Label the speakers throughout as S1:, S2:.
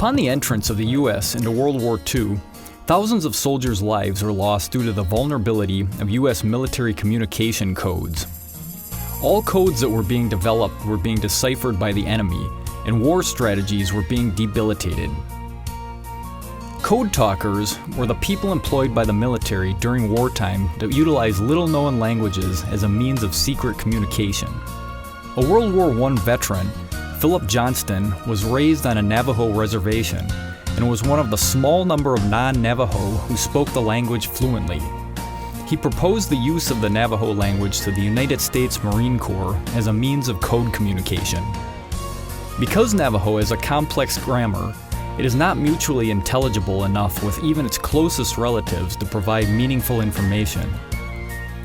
S1: Upon the entrance of the U.S. into World War II, thousands of soldiers' lives were lost due to the vulnerability of U.S. military communication codes. All codes that were being developed were being deciphered by the enemy, and war strategies were being debilitated. Code talkers were the people employed by the military during wartime that utilized little-known languages as a means of secret communication. A World War I veteran, Philip Johnston, was raised on a Navajo reservation and was one of the small number of non-Navajo who spoke the language fluently. He proposed the use of the Navajo language to the United States Marine Corps as a means of code communication. Because Navajo has a complex grammar, it is not mutually intelligible enough with even its closest relatives to provide meaningful information.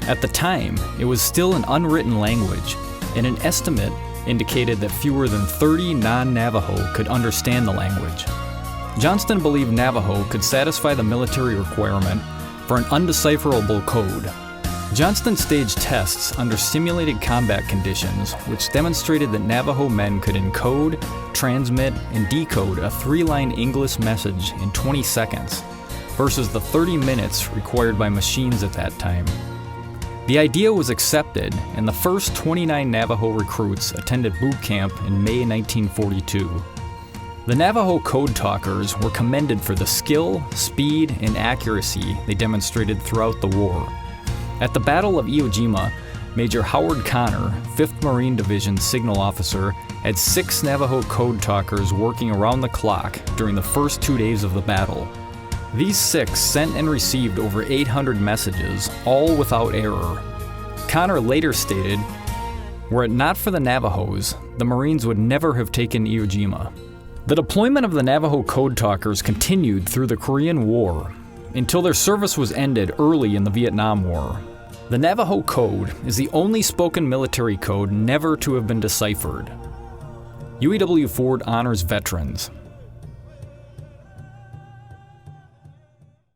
S1: At the time, it was still an unwritten language, and an estimate indicated that fewer than 30 non-Navajo could understand the language. Johnston believed Navajo could satisfy the military requirement for an undecipherable code. Johnston staged tests under simulated combat conditions, which demonstrated that Navajo men could encode, transmit, and decode a 3-line English message in 20 seconds, versus the 30 minutes required by machines at that time. The idea was accepted, and the first 29 Navajo recruits attended boot camp in May 1942. The Navajo code talkers were commended for the skill, speed, and accuracy they demonstrated throughout the war. At the Battle of Iwo Jima, Major Howard Connor, 5th Marine Division signal officer, had 6 Navajo code talkers working around the clock during the first 2 days of the battle. These 6 sent and received over 800 messages, all without error. Connor later stated, "Were it not for the Navajos, the Marines would never have taken Iwo Jima." The deployment of the Navajo code talkers continued through the Korean War until their service was ended early in the Vietnam War. The Navajo code is the only spoken military code never to have been deciphered. UAW-Ford honors veterans.